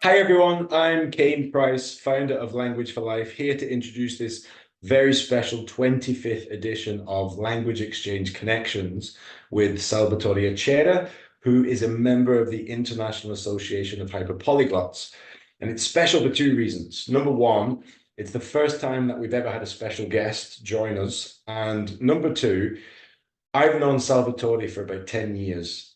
Hi everyone, I'm Kane Price, founder of Language for Life, here to introduce this very special 25th edition of Language Exchange Connections with Salvatore Acerra, who is a member of the International Association of Hyperpolyglots. And it's special for two reasons. Number one, it's the first time that we've ever had a special guest join us. And number two, I've known Salvatore for about 10 years.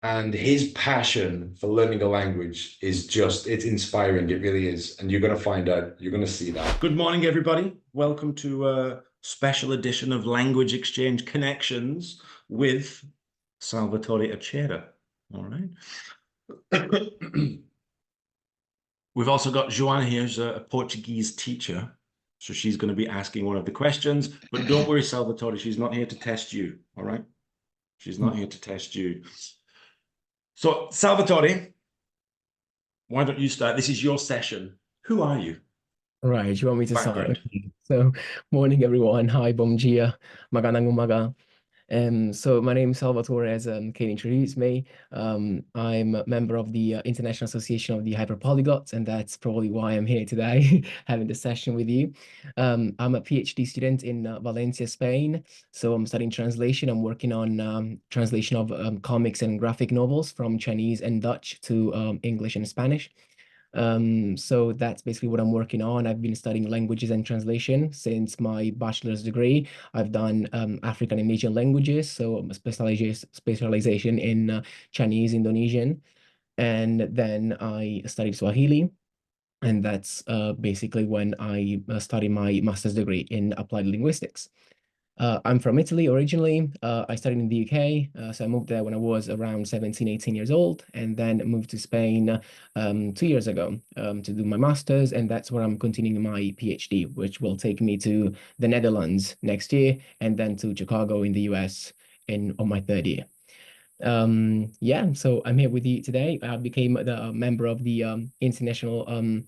And his passion for learning a language is it's inspiring. It really is. And you're going to find out, you're going to see that. Good morning, everybody. Welcome to a special edition of Language Exchange Connections with Salvatore Acerra. All right. We've also got Joanna here, who's a Portuguese teacher. So she's going to be asking one of the questions. But don't worry, Salvatore, she's not here to test you. All right. She's not here to test you. So, Salvatore, why don't you start? This is your session. Who are you? Right, you want me to start? Background. Okay. So, morning everyone. Hi, bom dia. Magandang umaga. So my name is Salvatore, as Kate introduced me. I'm a member of the International Association of the Hyperpolyglots, and that's probably why I'm here today, having this session with you. I'm a PhD student in Valencia, Spain. So I'm studying translation. I'm working on translation of comics and graphic novels from Chinese and Dutch to English and Spanish. So that's basically what I'm working on. I've been studying languages and translation since my bachelor's degree. I've done African and Asian languages, so specialization in Chinese, Indonesian, and then I studied Swahili. And that's basically when I studied my master's degree in applied linguistics. I'm from Italy originally. I studied in the UK, so I moved there when I was around 17, 18 years old, and then moved to Spain 2 years ago to do my master's, and that's where I'm continuing my PhD, which will take me to the Netherlands next year, and then to Chicago in the US on my third year. Yeah, so I'm here with you today. I became the member of the International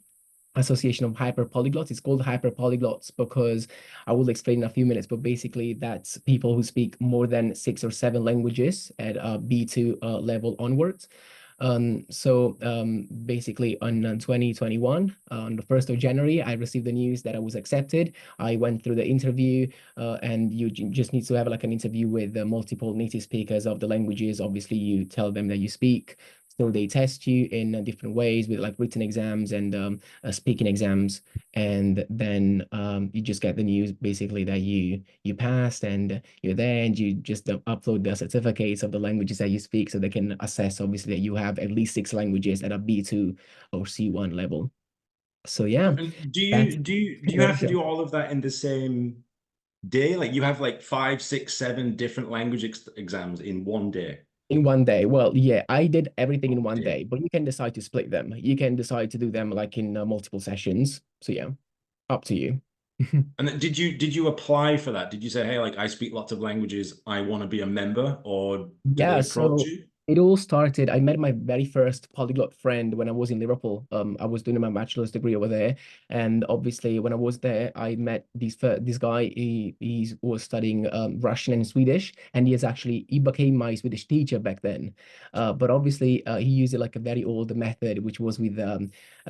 Association of Hyperpolyglots. It's called Hyperpolyglots because I will explain in a few minutes, but basically that's people who speak more than 6 or 7 languages at B2 level onwards. Basically on 2021, on the 1st of January, I received the news that I was accepted. I went through the interview and you just need to have like an interview with multiple native speakers of the languages. Obviously, you tell them that you speak. So they test you in different ways with like written exams and speaking exams, and then you just get the news basically that you passed and you're there, and you just upload the certificates of the languages that you speak, so they can assess obviously that you have at least 6 languages at a B2 or C1 level. So yeah, And do you have to do all of that in the same day? Like you have like 5, 6, 7 different language exams in one day? in one day. Well, yeah, I did everything in one day, but you can decide to split them. You can decide to do them like in multiple sessions. So yeah, up to you. And then did you apply for that? Did you say, hey, like I speak lots of languages, I want to be a member, or did they Yeah, approach so you? it all started. I met my very first polyglot friend when I was in Liverpool. I was doing my bachelor's degree over there, and obviously when I was there, I met this guy. He was studying Russian and Swedish, and he became my Swedish teacher back then. But obviously he used like a very old method, which was with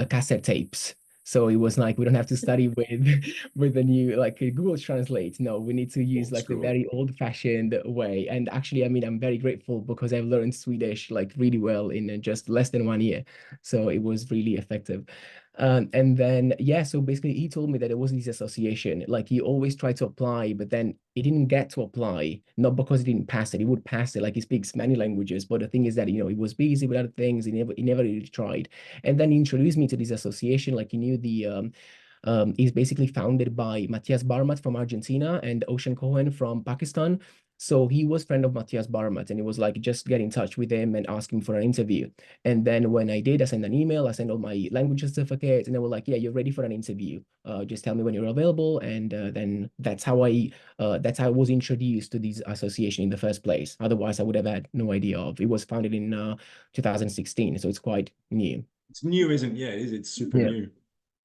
cassette tapes. So it was like we don't have to study with with the new like Google Translate. No, we need to use Old like the school. very old-fashioned way. And actually, I mean, I'm very grateful because I've learned Swedish like really well in just less than 1 year. So it was really effective. And then yeah, so basically he told me that it was this association. Like he always tried to apply, but then he didn't get to apply, not because he didn't pass it. He would pass it, like he speaks many languages. But the thing is that he was busy with other things. He never really tried. And then he introduced me to this association. Like he knew is basically founded by Matthias Barmat from Argentina and Ocean Cohen from Pakistan. So he was friend of Matthias Barmat, and it was like just get in touch with him and ask him for an interview. And then when I did, I sent an email, I sent all my language certificates, and they were like, "Yeah, you're ready for an interview. Just tell me when you're available." And then that's how I was introduced to this association in the first place. Otherwise, I would have had no idea of. It was founded in 2016, so it's quite new. It's new, isn't it? Yeah, it is. It's super Yeah, new.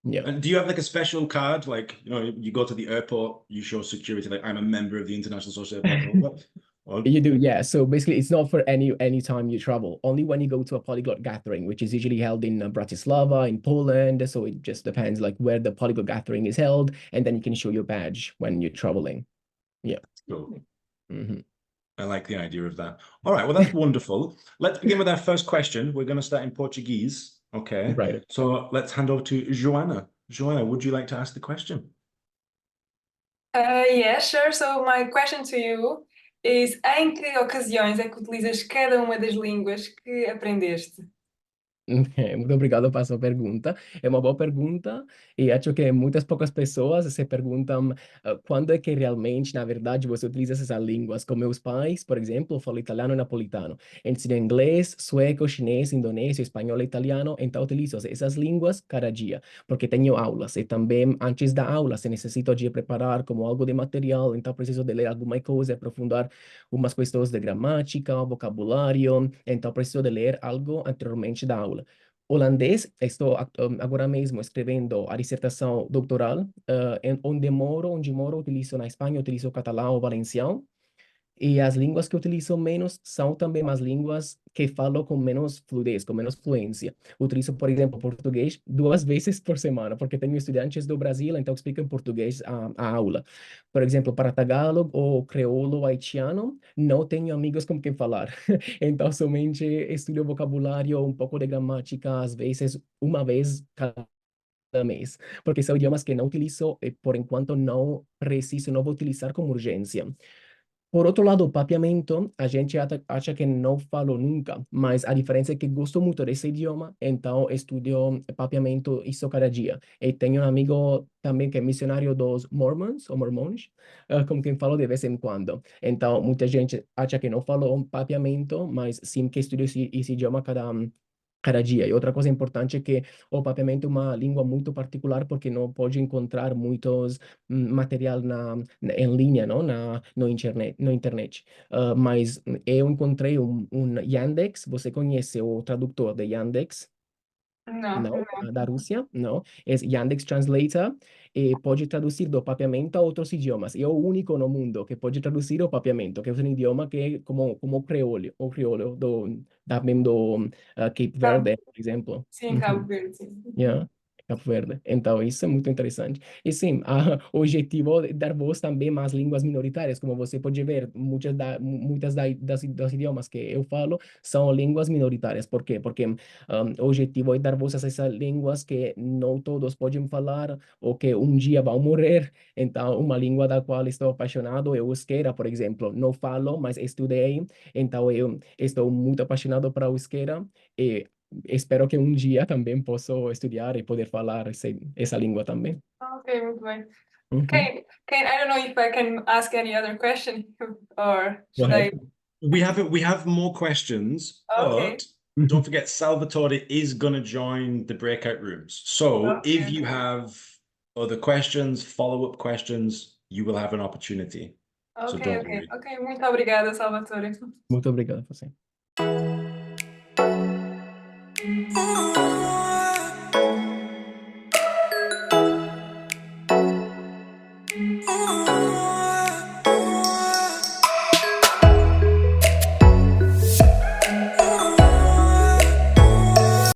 yeah. And do you have like a special card? Like, you go to the airport, you show security, like I'm a member of the International Association of Hyperpolyglots. You do, yeah. So basically, it's not for any time you travel. Only when you go to a polyglot gathering, which is usually held in Bratislava, in Poland. So it just depends, like where the polyglot gathering is held, and then you can show your badge when you're traveling. Yeah. Cool. Mhm. I like the idea of that. All right, well, that's wonderful. Let's begin with our first question. We're going to start in Portuguese. Okay. Right. So let's hand over to Joanna. Joanna, would you like to ask the question? Yeah, sure. So my question to you is, em que ocasiões é que utilizas cada uma das línguas que aprendeste? Muito obrigado por sua pergunta. É uma boa pergunta e acho que muitas poucas pessoas se perguntam quando é que realmente, na verdade, você utiliza essas línguas. Como meus pais, por exemplo, falam italiano e napolitano. Ensino inglês, sueco, chinês, indonésio, espanhol e italiano. Então, utilizo essas línguas cada dia, porque tenho aulas. E também, antes da aula, se necessito de preparar como algo de material, então preciso de ler alguma coisa, aprofundar umas questões de gramática, vocabulário. Então, preciso de ler algo anteriormente da aula. Holandês, estou agora mesmo escrevendo a dissertação doutoral, onde moro, utilizo na Espanha, utilizo catalão ou valenciano. E as línguas que utilizo menos são também as línguas que falo com menos fluidez, com menos fluência. Utilizo, por exemplo, português 2 vezes por semana, porque tenho estudantes do Brasil, então explico em português a aula. Por exemplo, para Tagalog ou creolo haitiano, não tenho amigos com quem falar. Então, somente estudo vocabulário, um pouco de gramática, às vezes uma vez cada mês, porque são idiomas que não utilizo e, por enquanto, não preciso, não vou utilizar com urgência. Por outro lado, o papiamento, a gente acha que não falo nunca, mas a diferença é que gosto muito desse idioma, então estudo papiamento isso cada dia. E tenho um amigo também que é missionário dos Mormons, ou Mormons, com quem falo de vez em quando. Então, muita gente acha que não falo papiamento, mas sim que estudo esse idioma cada dia. E outra coisa importante é que o papiamento é uma língua muito particular porque não pode encontrar muitos material em linha, não? No internet, no internet. Mas eu encontrei um Yandex, você conhece o tradutor de Yandex? Não, Não, não. da Rússia, não. É Yandex Translator e pode traduzir do papiamento a outros idiomas. E é o único no mundo que pode traduzir o papiamento, que é um idioma que é como o crioulo também do Cape Cabo, Verde, por exemplo. sim, Cabo Verde, sim. Yeah. Cabo Verde. Então, isso é muito interessante. E sim, o objetivo é dar voz também às línguas minoritárias. Como você pode ver, muitas das idiomas que eu falo são línguas minoritárias. Por quê? Porque o objetivo é dar voz a essas línguas que não todos podem falar ou que um dia vão morrer. Então, uma língua da qual estou apaixonado é o euskera, por exemplo. Não falo, mas estudei. Então, eu estou muito apaixonado para o euskera. E espero que um dia também possa estudar e poder falar essa língua também. Ok, muito bem. Uhum. I don't know if I can ask any other question or Go should I? ahead. We have more questions, Okay, but don't forget Salvatore is going to join the breakout rooms. So if okay, you have other questions, follow-up questions, you will have an opportunity. So ok, don't ok, worry. ok. Muito obrigada, Salvatore. Muito obrigado a você.